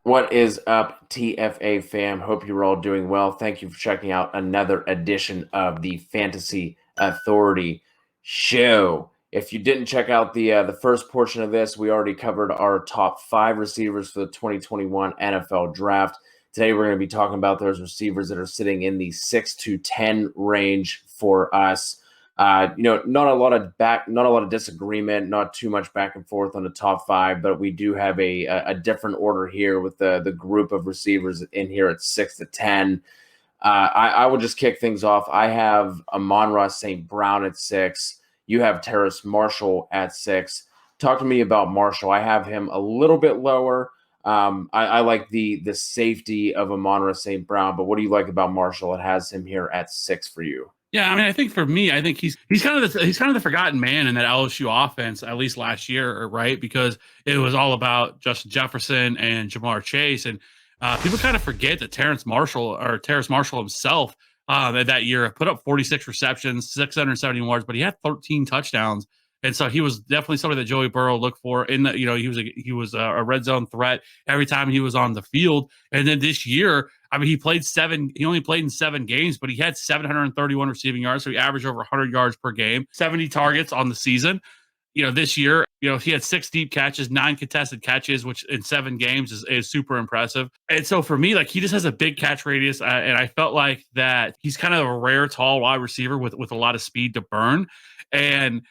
What is up, TFA fam? Hope you're all doing well. Thank you for checking out another edition of the Fantasy Authority Show. If you didn't check out the first portion of this, we already covered our top 5 receivers for the 2021 NFL Draft. Today, we're going to be talking about those receivers that are sitting in the 6 to 10 range for us. Not a lot of disagreement, not too much back and forth on the top 5, but we do have a different order here with the group of receivers in here at 6 to 10. I will just kick things off. I have Amon-Ra St. Brown at 6. You have Terrace Marshall at 6. Talk to me about Marshall. I have him a little bit lower. I like the safety of Amon-Ra St. Brown, but what do you like about Marshall? It has him here at 6 for you. Yeah, I mean, I think for me, I think he's kind of the forgotten man in that LSU offense, at least last year, right? Because it was all about Justin Jefferson and Jamar Chase, and people kind of forget that Terrace Marshall himself that year put up 46 receptions, 670 yards, but he had 13 touchdowns. And so he was definitely somebody that Joey Burrow looked for in the, he was a red zone threat every time he was on the field. And then this year, I mean, he only played in 7 games, but he had 731 receiving yards. So he averaged over 100 yards per game, 70 targets on the season. This year, he had 6 deep catches, 9 contested catches, which in 7 games is super impressive. And so for me, like, he just has a big catch radius. And I felt like that he's kind of a rare, tall wide receiver with a lot of speed to burn. And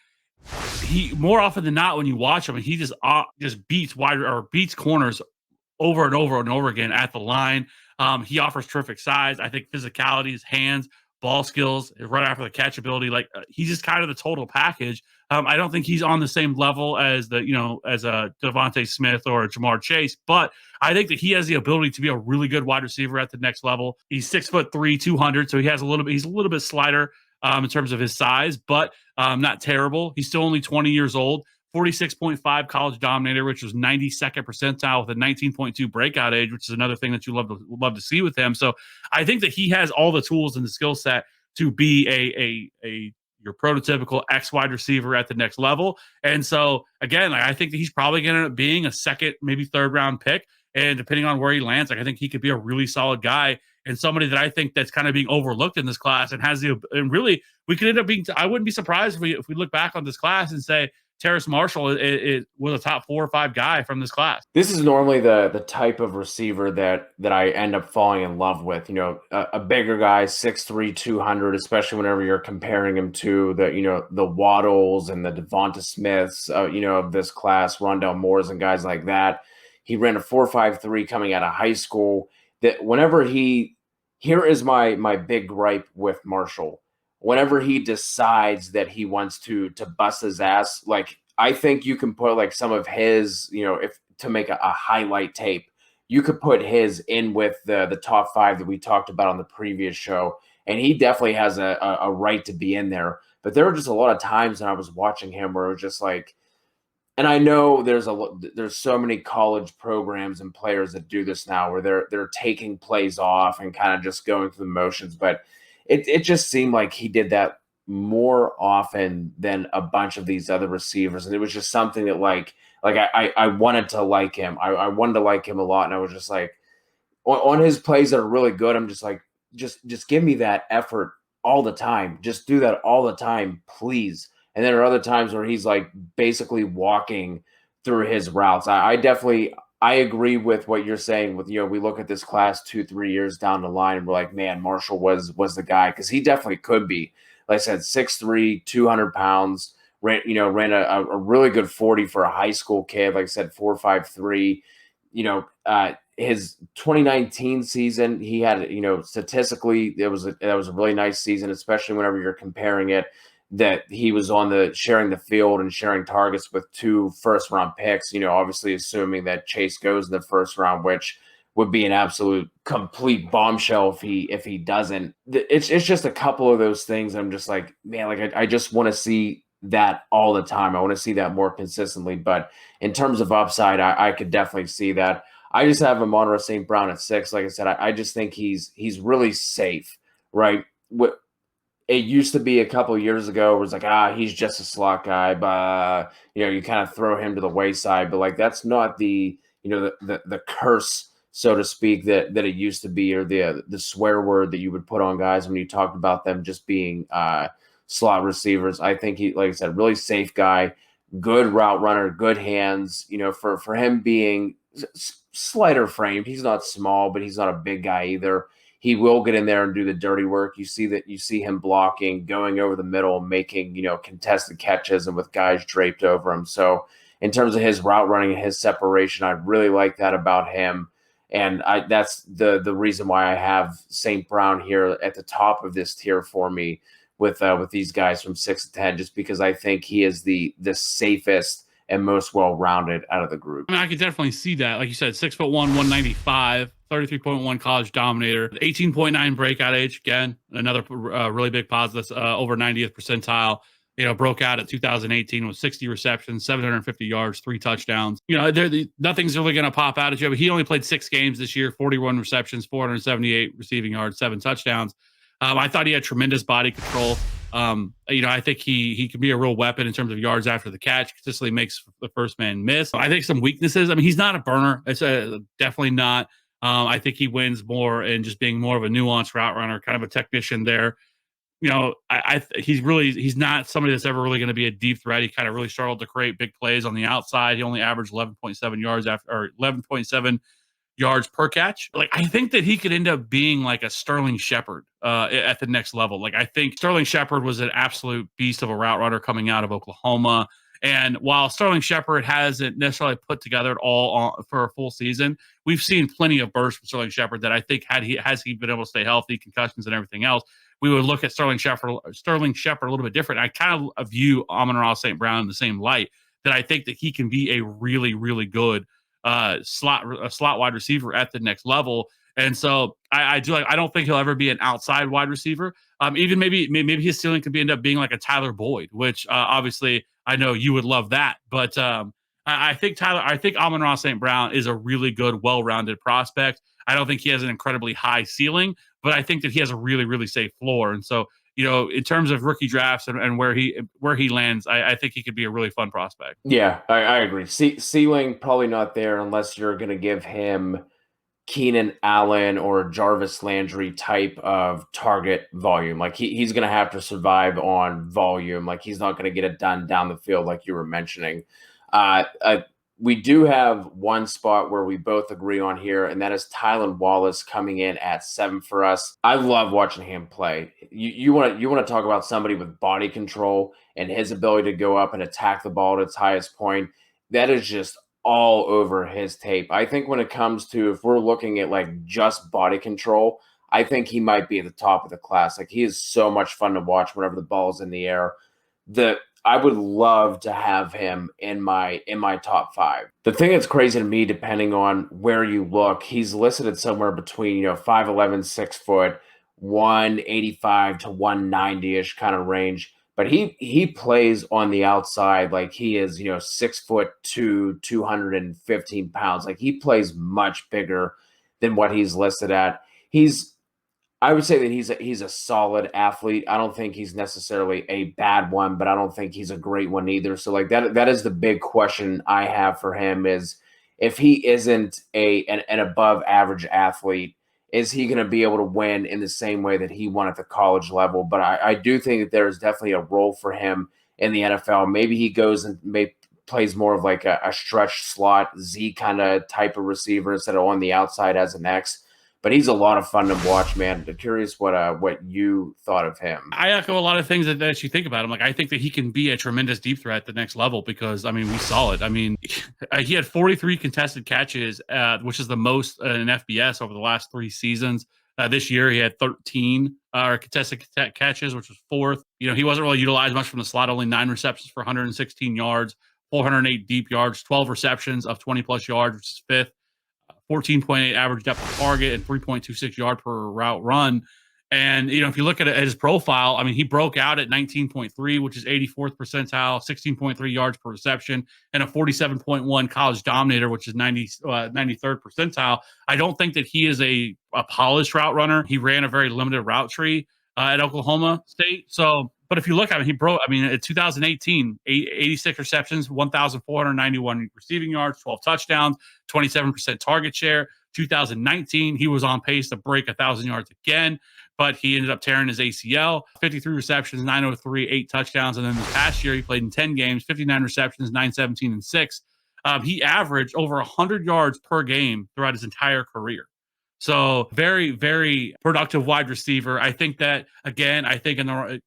he, more often than not, when you watch him, he just beats corners over and over and over again at the line. He offers terrific size. I think physicality, his hands, ball skills, his run after the catch ability, he's just kind of the total package. I don't think he's on the same level as a Devontae Smith or a Jamar Chase, but I think that he has the ability to be a really good wide receiver at the next level. He's 6'3", 200, so he's a little bit slighter in terms of his size, but not terrible. He's still only 20 years old. 46.5 college dominator, which was 92nd percentile with a 19.2 breakout age, which is another thing that you love to see with him. So I think that he has all the tools and the skill set to be a your prototypical X wide receiver at the next level. And so again, I think that he's probably going to end up being a second, maybe third round pick. And depending on where he lands, I think he could be a really solid guy and somebody that I think that's kind of being overlooked in this class and really we could end up being. I wouldn't be surprised if we look back on this class and say Terrace Marshall it was a top 4 or 5 guy from this class. This is normally the type of receiver that I end up falling in love with. A bigger guy, 6'3", 200, especially whenever you're comparing him to the Waddles and the Devonta Smiths, of this class, Rondell Moores and guys like that. He ran a 4.53 coming out of high school. Here is my big gripe with Marshall. Whenever he decides that he wants to bust his ass, like, I think you can put like some of his, if to make a highlight tape, you could put his in with the top 5 that we talked about on the previous show, and he definitely has a right to be in there. But there were just a lot of times when I was watching him where it was just like, and I know there's so many college programs and players that do this now where they're taking plays off and kind of just going through the motions, but it just seemed like he did that more often than a bunch of these other receivers, and it was just something that I wanted to like him. I wanted to like him a lot, and I was just like, on his plays that are really good, I'm just like, just give me that effort all the time. Just do that all the time, please. And there are other times where he's like basically walking through his routes. I agree with what you're saying with, we look at this class 2-3 years down the line and we're like, man, Marshall was the guy, because he definitely could be. Like I said, 6'3", 200 pounds, ran a really good 40 for a high school kid. Like I said, 4.53. His 2019 season, he had, statistically, that was a really nice season, especially whenever you're comparing it, that he was sharing the field and sharing targets with 2 first-round picks, obviously assuming that Chase goes in the first round, which would be an absolute complete bombshell if he doesn't. It's just a couple of those things. I'm just like, man, like I just want to see that all the time. I want to see that more consistently. But in terms of upside, I could definitely see that. I just have Amon-Ra St. Brown at 6. Like I said, I just think he's really safe, right? It used to be a couple of years ago, it was like, he's just a slot guy, but you kind of throw him to the wayside. But like, that's not the curse so to speak, that it used to be, or the swear word that you would put on guys when you talked about them just being slot receivers. I think he, like I said, really safe guy, good route runner, good hands. For him being slighter framed, he's not small, but he's not a big guy either. He will get in there and do the dirty work. You see him blocking, going over the middle, making contested catches, and with guys draped over him. So in terms of his route running and his separation, I really like that about him. And that's the reason why I have St. Brown here at the top of this tier for me with these guys from 6 to 10, just because I think he is the safest and most well-rounded out of the group. I mean, I could definitely see that. Like you said, 6'1", 195, 33.1 college dominator, 18.9 breakout age. Again, another really big positive, over 90th percentile. Broke out at 2018 with 60 receptions, 750 yards, 3 touchdowns. Nothing's really going to pop out at you. But he only played 6 games this year, 41 receptions, 478 receiving yards, 7 touchdowns. I thought he had tremendous body control. I think he can be a real weapon in terms of yards after the catch. Consistently makes the first man miss. I think some weaknesses. I mean, he's not a burner. It's definitely not. I think he wins more in just being more of a nuanced route runner, kind of a technician there. He's not somebody that's ever really going to be a deep threat. He kind of really struggled to create big plays on the outside. He only averaged 11.7 yards or 11.7 yards per catch. Like, I think that he could end up being like a Sterling Shepard at the next level. Like, I think Sterling Shepard was an absolute beast of a route runner coming out of Oklahoma. And while Sterling Shepard hasn't necessarily put together it all for a full season, we've seen plenty of bursts from Sterling Shepard that I think has he been able to stay healthy, concussions and everything else, we would look at Sterling Shepard a little bit different. I kind of view Amon-Ra St. Brown in the same light, that I think that he can be a really, really good slot wide receiver at the next level. And so I don't think he'll ever be an outside wide receiver. Even maybe his ceiling could end up being like a Tyler Boyd, which obviously I know you would love that. But I think Amon-Ra St. Brown is a really good, well-rounded prospect. I don't think he has an incredibly high ceiling, but I think that he has a really, really safe floor. And so, in terms of rookie drafts and where he lands, I think he could be a really fun prospect. Yeah, I agree. Ceiling probably not there unless you're going to give him Keenan Allen or Jarvis Landry type of target volume. Like he's going to have to survive on volume. Like he's not going to get it done down the field like you were mentioning. We do have one spot where we both agree on here, and that is Tylan Wallace coming in at 7 for us. I love watching him play. You want to talk about somebody with body control and his ability to go up and attack the ball at its highest point. That is just all over his tape. I think when it comes to, if we're looking at like just body control, I think he might be at the top of the class. Like he is so much fun to watch whenever the ball is in the air. I would love to have him in my top 5. The thing that's crazy to me, depending on where you look, he's listed at somewhere between 5'11", 6 foot, 185 to 190-ish kind of range. But he plays on the outside like he is 6'2", 215 pounds. Like he plays much bigger than what he's listed at. I would say that he's a solid athlete. I don't think he's necessarily a bad one, but I don't think he's a great one either. So like that is the big question I have for him, is if he isn't an above average athlete, is he going to be able to win in the same way that he won at the college level? But I do think that there is definitely a role for him in the NFL. Maybe he goes and plays more of like a stretch slot Z kind of type of receiver instead of on the outside as an X. But he's a lot of fun to watch, man. I'm curious what you thought of him. I echo a lot of things that you think about him. Like, I think that he can be a tremendous deep threat at the next level because, I mean, we saw it. I mean, he had 43 contested catches, which is the most in FBS over the last 3 seasons. This year, he had 13 contested catches, which was 4th. He wasn't really utilized much from the slot, only 9 receptions for 116 yards, 408 deep yards, 12 receptions of 20-plus yards, which is 5th. 14.8 average depth of target and 3.26 yard per route run. And, if you look at his profile, I mean, he broke out at 19.3, which is 84th percentile, 16.3 yards per reception, and a 47.1 college dominator, which is 93rd percentile. I don't think that he is a polished route runner. He ran a very limited route tree at Oklahoma State. So, but if you look at it, in 2018, 86 receptions, 1,491 receiving yards, 12 touchdowns, 27% target share, 2019, he was on pace to break 1,000 yards again, but he ended up tearing his ACL. 53 receptions, 903, 8 touchdowns. And then this past year, he played in 10 games, 59 receptions, 917, and 6. He averaged over 100 yards per game throughout his entire career. So very, very productive wide receiver. I think that, again, I think that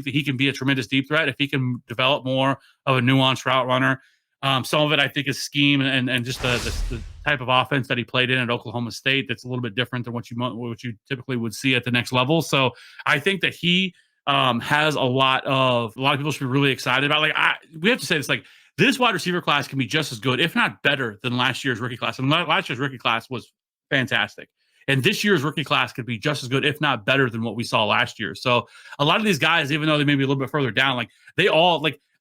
he can be a tremendous deep threat if he can develop more of a nuanced route runner. Some of it, I think, is scheme and just the type of offense that he played in at Oklahoma State. That's a little bit different than what you typically would see at the next level. So I think that he has a lot of people should be really excited about. We have to say this, this wide receiver class can be just as good, if not better, than last year's rookie class. And last year's rookie class was fantastic. And this year's rookie class could be just as good, if not better, than what we saw last year. So a lot of these guys, even though they may be a little bit further down,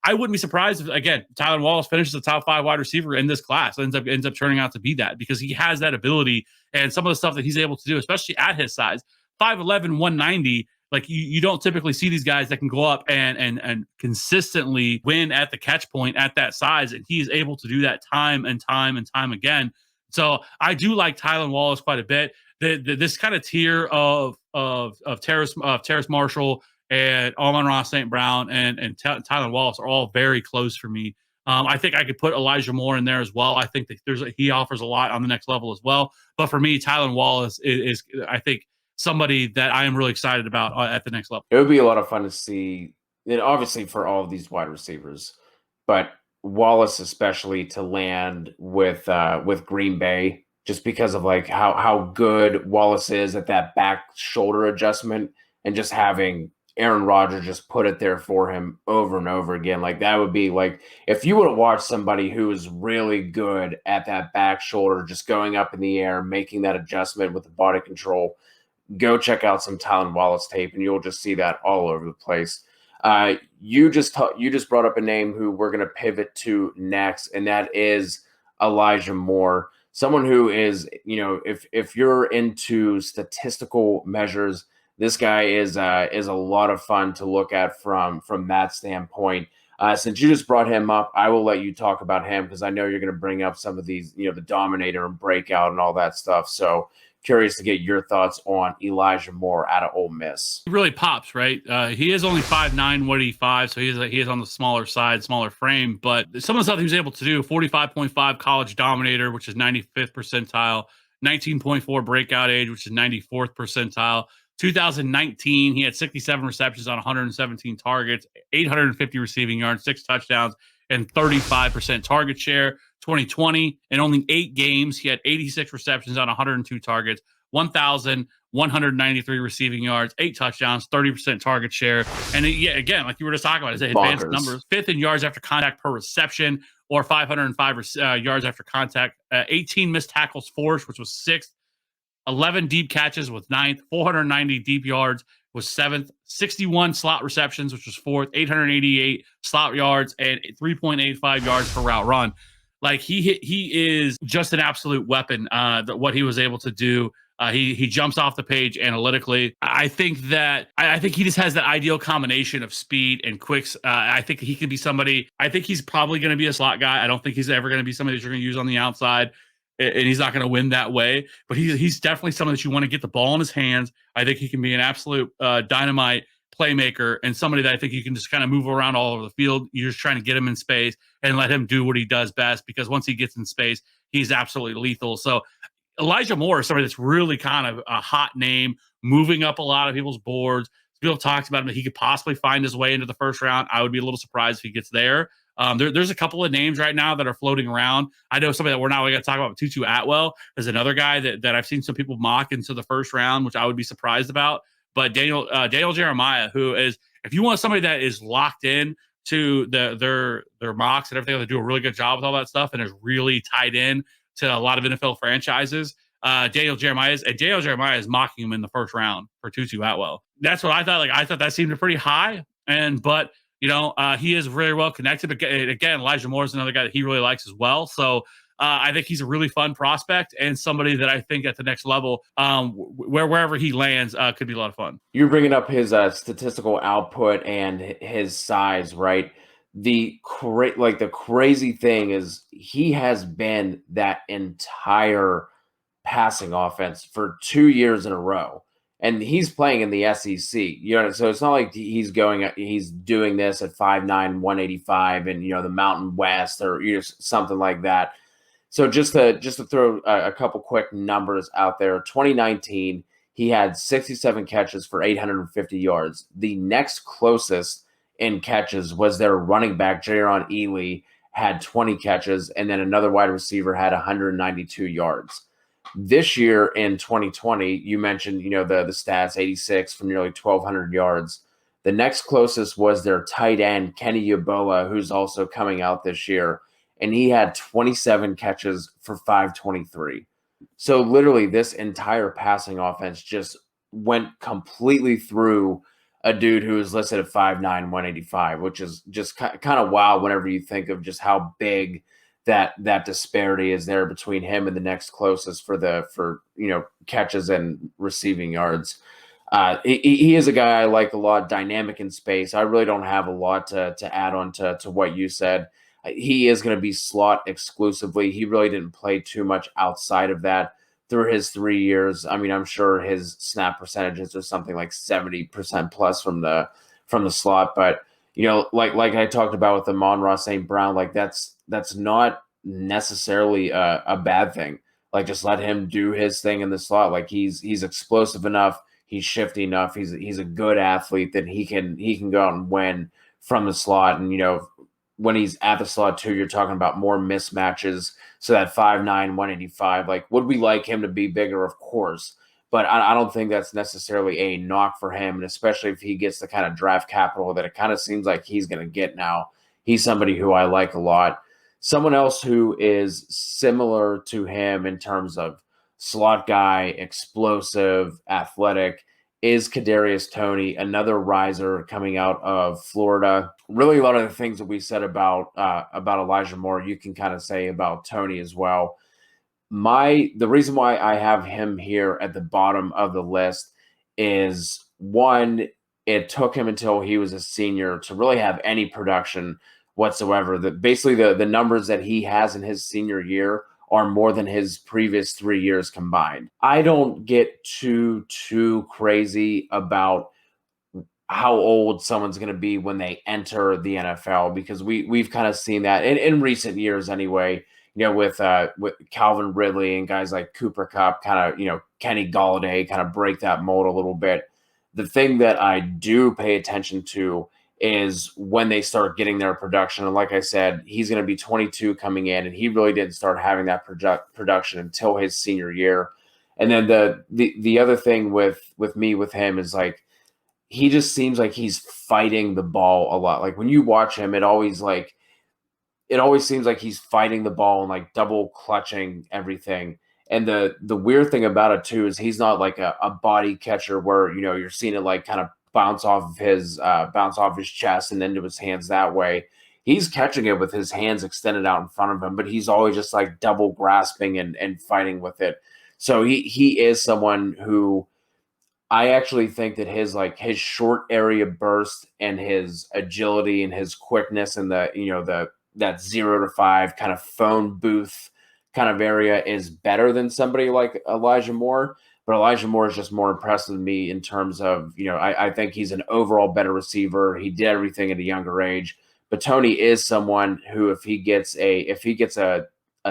I wouldn't be surprised if, again, Tylan Wallace finishes the top 5 wide receiver in this class, ends up turning out to be that, because he has that ability and some of the stuff that he's able to do, especially at his size, 5'11", 190. You don't typically see these guys that can go up and consistently win at the catch point at that size, and he is able to do that time and time and time again. So I do like Tylan Wallace quite a bit. This kind of tier of Terrace Marshall and Amon-Ra St. Brown and Tylan Wallace are all very close for me. I think I could put Elijah Moore in there as well. I think that he offers a lot on the next level as well. But for me, Tylan Wallace is I think, somebody that I am really excited about at the next level. It would be a lot of fun to see, and obviously for all of these wide receivers, but Wallace especially to land with Green Bay, just because of how good Wallace is at that back shoulder adjustment, and just having Aaron Rodgers just put it there for him over and over again. That would be if you would have watched somebody who is really good at that back shoulder, just going up in the air, making that adjustment with the body control. Go check out some Tylan Wallace tape, and you'll just see that all over the place. You just brought up a name who we're going to pivot to next, and that is Elijah Moore. Someone who is, if you're into statistical measures, this guy is a lot of fun to look at from that standpoint. Since you just brought him up, I will let you talk about him, because I know you're going to bring up some of these, the Dominator and Breakout and all that stuff. So curious to get your thoughts on Elijah Moore out of Ole Miss. He really pops, right? He is only 5'9", 185, so he is on the smaller side, smaller frame. But some of the stuff he was able to do: 45.5 college Dominator, which is 95th percentile; 19.4 breakout age, which is 94th percentile. 2019, he had 67 receptions on 117 targets, 850 receiving yards, 6 touchdowns, and 35% target share. 2020, in only 8 games, he had 86 receptions on 102 targets, 1,193 receiving yards, 8 touchdowns, 30% target share. And again, like you were just talking about, his advanced numbers: 5th in yards after contact per reception, or 505 yards after contact, 18 missed tackles forced, which was 6th, 11 deep catches was 9th, 490 deep yards was 7th, 61 slot receptions, which was 4th, 888 slot yards, and 3.85 yards per route run. He is just an absolute weapon. What he was able to do, he jumps off the page analytically. I think he just has that ideal combination of speed and quicks. I think he can be somebody. I think he's probably going to be a slot guy. I don't think he's ever going to be somebody that you're going to use on the outside, and he's not going to win that way. But he's definitely someone that you want to get the ball in his hands. I think he can be an absolute dynamite playmaker, and somebody that I think you can just kind of move around all over the field. You're just trying to get him in space and let him do what he does best, because once he gets in space, he's absolutely lethal. So Elijah Moore is somebody that's really kind of a hot name, moving up a lot of people's boards. People talked about him that he could possibly find his way into the first round. I would be a little surprised if he gets there. There's a couple of names right now that are floating around. I know somebody that we're not going to talk about, Tutu Atwell, is another guy that I've seen some people mock into the first round, which I would be surprised about. But Daniel Jeremiah, who is, if you want somebody that is locked in to their mocks and everything, they do a really good job with all that stuff and is really tied in to a lot of NFL franchises. Daniel Jeremiah is mocking him in the first round for Tutu Atwell. That's what I thought. I thought that seemed pretty high, but he is very well connected. But again, Elijah Moore is another guy that he really likes as well. So I think he's a really fun prospect, and somebody that I think at the next level, wherever he lands, could be a lot of fun. You're bringing up his statistical output and his size, right? The crazy thing is he has been that entire passing offense for 2 years in a row. And he's playing in the SEC, so it's not like he's doing this at 5'9", 185 and, the Mountain West or something like that. So just to throw a couple quick numbers out there, 2019, he had 67 catches for 850 yards. The next closest in catches was their running back, Jaron Ely, had 20 catches, and then another wide receiver had 192 yards. This year in 2020, you mentioned, the stats, 86 for nearly 1,200 yards. The next closest was their tight end, Kenny Yeboah, who's also coming out this year, and he had 27 catches for 523. So literally this entire passing offense just went completely through a dude who is listed at 5'9", 185, which is just kind of wild whenever you think of just how big that disparity is there between him and the next closest for catches and receiving yards. He is a guy I like a lot, dynamic in space. I really don't have a lot to add on to what you said. He is going to be slot exclusively. He really didn't play too much outside of that through his 3 years. I mean, I'm sure his snap percentages are something like 70% plus from the slot, but like I talked about with Amon-Ra St. Brown, like that's not necessarily a bad thing. Like, just let him do his thing in the slot. Like, he's explosive enough, he's shifty enough, he's a good athlete that he can go out and win from the slot. And when he's at the slot too, you're talking about more mismatches. So that 5'9", 185, like, would we like him to be bigger? Of course. But I don't think that's necessarily a knock for him, and especially if he gets the kind of draft capital that it kind of seems like he's going to get now. He's somebody who I like a lot. Someone else who is similar to him in terms of slot guy, explosive, athletic, is Kadarius Toney, another riser coming out of Florida. Really, a lot of the things that we said about Elijah Moore, you can kind of say about Toney as well. The reason why I have him here at the bottom of the list is, one, it took him until he was a senior to really have any production whatsoever. Basically the numbers that he has in his senior year are more than his previous 3 years combined. I don't get too crazy about how old someone's going to be when they enter the NFL, because we've kind of seen that in recent years anyway. With Calvin Ridley and guys like Cooper Kupp, kind of, Kenny Golladay kind of break that mold a little bit. The thing that I do pay attention to is when they start getting their production. And like I said, he's going to be 22 coming in, and he really didn't start having that production until his senior year. And then the other thing with him is, like, he just seems like he's fighting the ball a lot. Like, when you watch him, it always seems like he's fighting the ball and, like, double clutching everything. And the weird thing about it too is he's not like a body catcher where, you're seeing it like kind of bounce off his chest and into his hands that way. He's catching it with his hands extended out in front of him, but he's always just like double grasping and fighting with it. So he is someone who I actually think that his short area burst and his agility and his quickness and that 0 to 5 kind of phone booth kind of area is better than somebody like Elijah Moore. But Elijah Moore is just more impressive to me in terms of, I think he's an overall better receiver. He did everything at a younger age. But Toney is someone who, if he gets a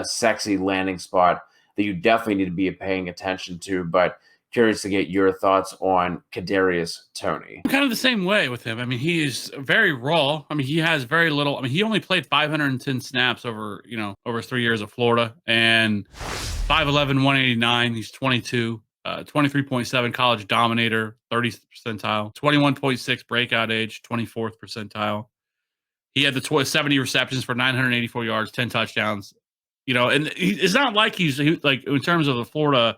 sexy landing spot, that you definitely need to be paying attention to. But curious to get your thoughts on Kadarius Toney. I'm kind of the same way with him. I mean, he is very raw. I mean, he has very little. I mean, he only played 510 snaps over his 3 years of Florida, and 5'11", 189. He's 22. 23.7 college dominator, 30th percentile, 21.6 breakout age, 24th percentile. He had the 70 receptions for 984 yards, 10 touchdowns. And it's not like he's like, in terms of the Florida,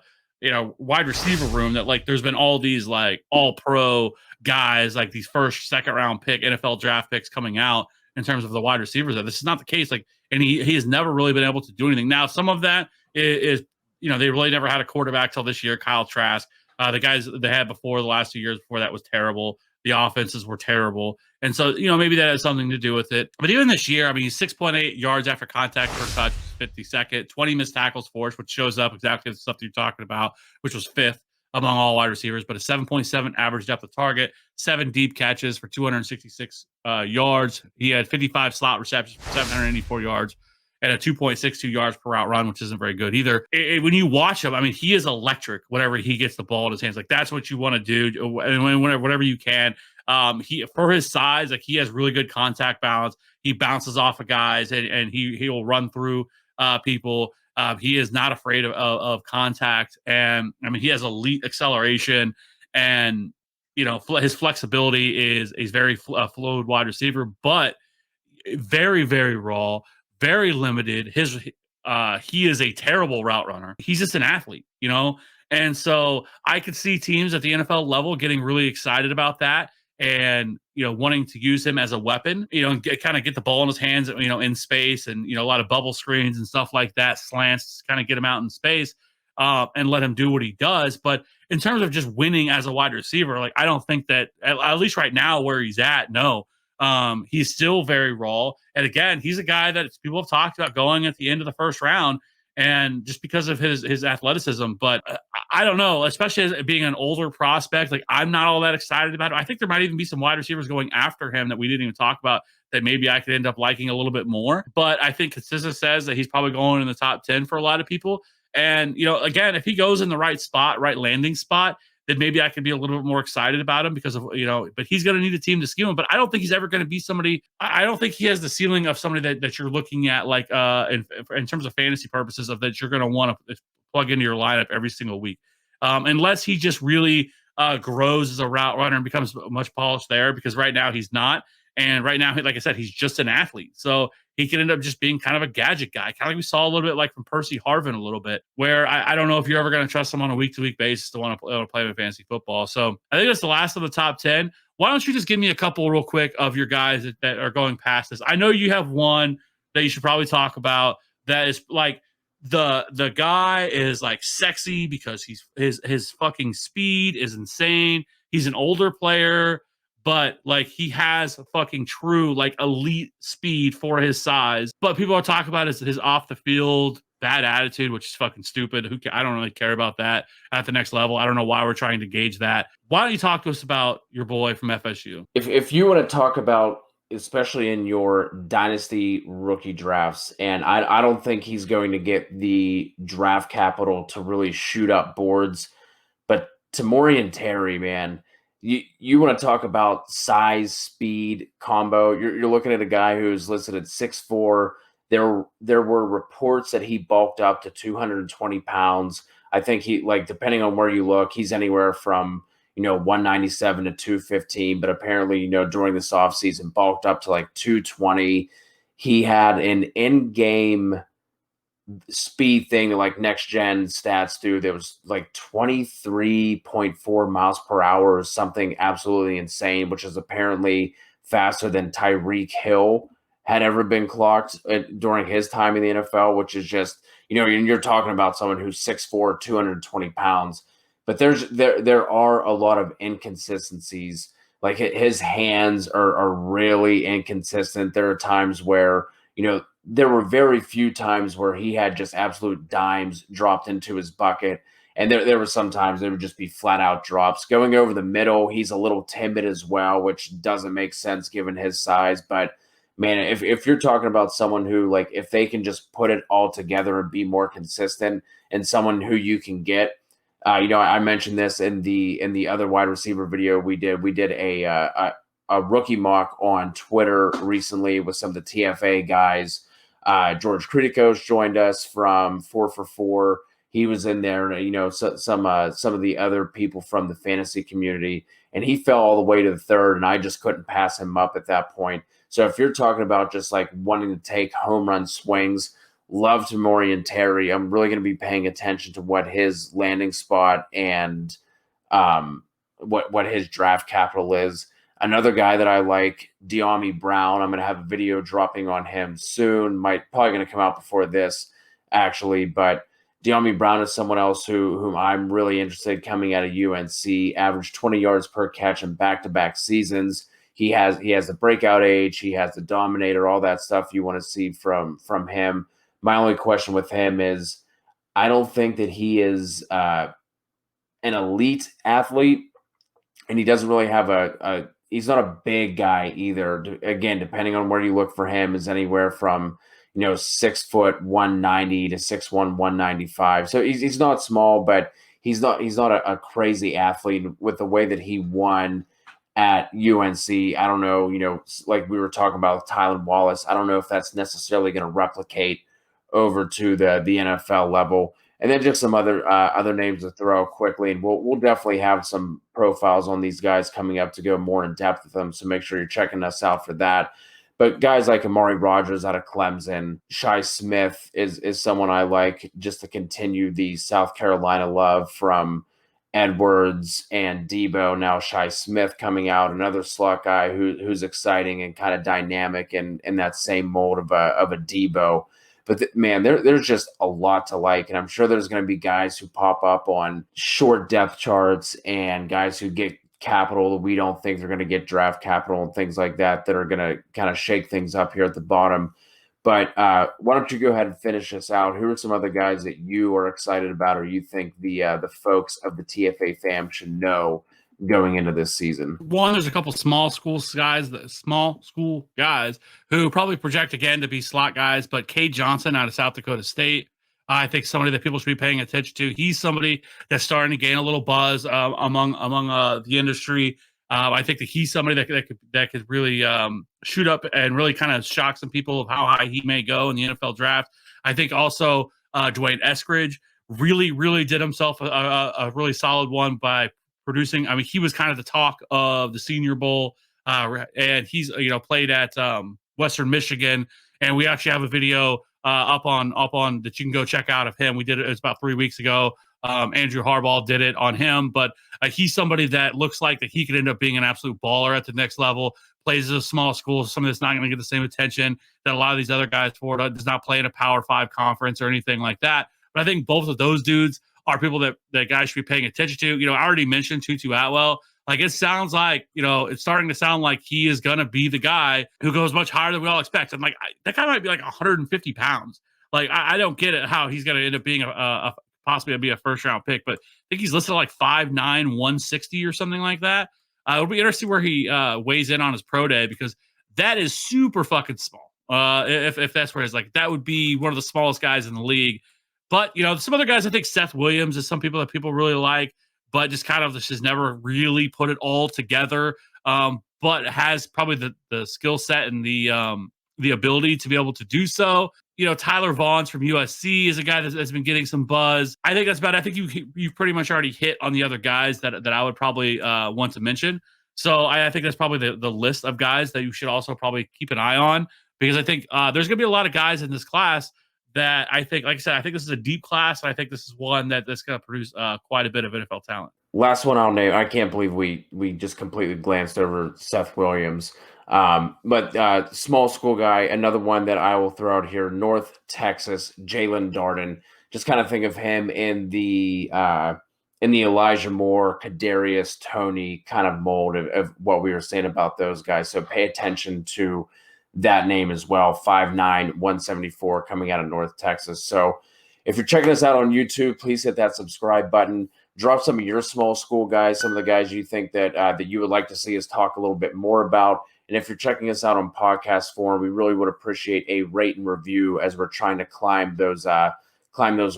wide receiver room, that like there's been all these like all pro guys, like these first, second round pick NFL draft picks coming out in terms of the wide receivers. This is not the case. Like, and he has never really been able to do anything. Now, some of that is they really never had a quarterback till this year, Kyle Trask. The guys they had before, the last 2 years before that, was terrible. The offenses were terrible. And so, maybe that has something to do with it. But even this year, I mean, he's 6.8 yards after contact per touch, 52nd, 20 missed tackles forced, which shows up exactly the stuff that you're talking about, which was 5th among all wide receivers, but a 7.7 average depth of target, 7 deep catches for 266 yards. He had 55 slot receptions for 784 yards and a 2.62 yards per route run, which isn't very good either. When you watch him, I mean, he is electric whenever he gets the ball in his hands. Like, that's what you want to do, and whenever you can. He, for his size, like, he has really good contact balance. He bounces off of guys, and he will run through people. He is not afraid of contact, and I mean, he has elite acceleration, and his flexibility is very fluid wide receiver, but very, very raw, very limited. He is a terrible route runner. He's just an athlete, and so I could see teams at the NFL level getting really excited about that, and wanting to use him as a weapon, and kind of get the ball in his hands, in space, and a lot of bubble screens and stuff like that, slants, kind of get him out in space, and let him do what he does. But in terms of just winning as a wide receiver, like, I don't think that, at least right now where he's at, no. He's still very raw, and again, he's a guy that people have talked about going at the end of the first round, and just because of his athleticism. But I don't know, especially as being an older prospect, like, I'm not all that excited about it. I think there might even be some wide receivers going after him that we didn't even talk about that maybe I could end up liking a little bit more. But I think consensus says that he's probably going in the top 10 for a lot of people. And, again, if he goes in the right spot, right landing spot, then maybe I can be a little bit more excited about him because of, but he's going to need a team to scheme him. But I don't think he's ever going to be somebody. I don't think he has the ceiling of somebody that you're looking at, like, in terms of fantasy purposes, of that you're going to want to plug into your lineup every single week. Unless he just really grows as a route runner and becomes much polished there, because right now he's not. And right now, like I said, he's just an athlete. So he could end up just being kind of a gadget guy, kind of like we saw a little bit like from Percy Harvin a little bit, where I don't know if you're ever going to trust him on a week-to-week basis to want to play with fantasy football. So I think that's the last of the top 10. Why don't you just give me a couple real quick of your guys that are going past this? I know you have one that you should probably talk about that is like the guy is like sexy because his fucking speed is insane. He's an older player, but like he has fucking true like elite speed for his size. But people are talking about his off the field bad attitude, which is fucking stupid. I don't really care about that at the next level. I don't know why we're trying to gauge that. Why don't you talk to us about your boy from FSU? If you want to talk about, especially in your dynasty rookie drafts, and I don't think he's going to get the draft capital to really shoot up boards, but Tamorrion Terry, man, you want to talk about size, speed combo. You're looking at a guy who's listed at 6'4". There were reports that he bulked up to 220 pounds. I think he, like, depending on where you look, he's anywhere from 197 to 215, but apparently, during this offseason, bulked up to like 220. He had an in-game speed thing like next gen stats do. There was like 23.4 miles per hour or something absolutely insane, which is apparently faster than Tyreek Hill had ever been clocked during his time in the NFL, which is just, you're talking about someone who's 6'4", 220 pounds. But there are a lot of inconsistencies. Like, his hands are really inconsistent. There are times where, there were very few times where he had just absolute dimes dropped into his bucket. And there were some times there would just be flat out drops. Going over the middle, he's a little timid as well, which doesn't make sense given his size. But man, if you're talking about someone who, like, if they can just put it all together and be more consistent, and someone who you can get, I mentioned this in the other wide receiver video we did. We did a rookie mock on Twitter recently with some of the TFA guys. George Kritikos joined us from 4 for 4. He was in there, some of the other people from the fantasy community, and he fell all the way to the third, and I just couldn't pass him up at that point. So if you're talking about just like wanting to take home run swings, love Tamorrion Terry. I'm really going to be paying attention to what his landing spot and what his draft capital is. Another guy that I like, De'Ami Brown. I'm going to have a video dropping on him soon. Probably going to come out before this, actually. But De'Ami Brown is someone else whom I'm really interested coming out of UNC. Averaged 20 yards per catch in back-to-back seasons. He has the breakout age. He has the dominator, all that stuff you want to see from him. My only question with him is I don't think that he is an elite athlete, and he doesn't really have he's not a big guy either. Again, depending on where you look for him, is anywhere from 6 foot 190 to 6'1", 195. So he's not small, but he's not a crazy athlete. With the way that he won at UNC, I don't know, like we were talking about Tylan Wallace, I don't know if that's necessarily going to replicate over to the NFL level. And then just some other names to throw quickly, and we'll definitely have some profiles on these guys coming up to go more in depth with them. So make sure you're checking us out for that. But guys like Amari Rogers out of Clemson, Shi Smith is someone I like just to continue the South Carolina love from Edwards and Debo. Now Shi Smith coming out, another slot guy who's exciting and kind of dynamic and in that same mold of a Debo. But man, there's just a lot to like, and I'm sure there's going to be guys who pop up on short depth charts and guys who get capital that we don't think they're going to get draft capital and things like that are going to kind of shake things up here at the bottom. But why don't you go ahead and finish us out? Who are some other guys that you are excited about, or you think the folks of the TFA fam should know going into this season? One, there's a couple small school guys who probably project again to be slot guys, but Cade Johnson out of South Dakota State, I think somebody that people should be paying attention to. He's somebody that's starting to gain a little buzz among the industry. I think that he's somebody that could really shoot up and really kind of shock some people of how high he may go in the NFL draft. I think also Dwayne Eskridge really did himself a really solid one by producing. I mean, he was kind of the talk of the Senior Bowl, and he's played at Western Michigan, and we actually have a video up on that you can go check out of him. We did it. It was about 3 weeks ago. Andrew Harbaugh did it on him, but he's somebody that looks like that he could end up being an absolute baller at the next level. Plays at a small school, something that's not going to get the same attention that a lot of these other guys for. Does not play in a Power 5 conference or anything like that. But I think both of those dudes are people that guys should be paying attention to. I already mentioned Tutu Atwell. Like, it sounds like, it's starting to sound like he is going to be the guy who goes much higher than we all expect. I'm like, that guy might be like 150 pounds. Like, I don't get it how he's going to end up being possibly be a first round pick, but I think he's listed like 5'9", 160 or something like that. It'll be interesting where he weighs in on his pro day, because that is super fucking small. If that's where it's like, that would be one of the smallest guys in the league. But, some other guys, I think Seth Williams is some people that people really like, but just kind of just never really put it all together. But has probably the skill set and the ability to be able to do so. Tyler Vaughn's from USC is a guy that's been getting some buzz. I think that's about it. I think you've pretty much already hit on the other guys that I would probably want to mention. So I think that's probably the list of guys that you should also probably keep an eye on, because I think there's going to be a lot of guys in this class that I think, like I said, I think this is a deep class. And I think this is one that's going to produce quite a bit of NFL talent. Last one I'll name. I can't believe we just completely glanced over Seth Williams. But small school guy, another one that I will throw out here, North Texas, Jalen Darden. Just kind of think of him in the Elijah Moore, Kadarius Toney kind of mold of what we were saying about those guys. So pay attention to that name as well. 5'9", 174 coming out of North Texas. So if you're checking us out on YouTube, please hit that subscribe button. Drop some of your small school guys, some of the guys you think that you would like to see us talk a little bit more about. And if you're checking us out on podcast form, we really would appreciate a rate and review as we're trying to climb those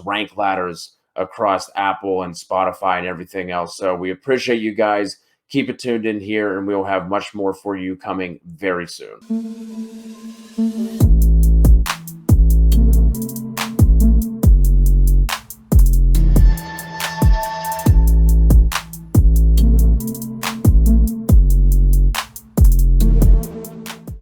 rank ladders across Apple and Spotify and everything else. So we appreciate you guys. Keep it tuned in here, and we'll have much more for you coming very soon.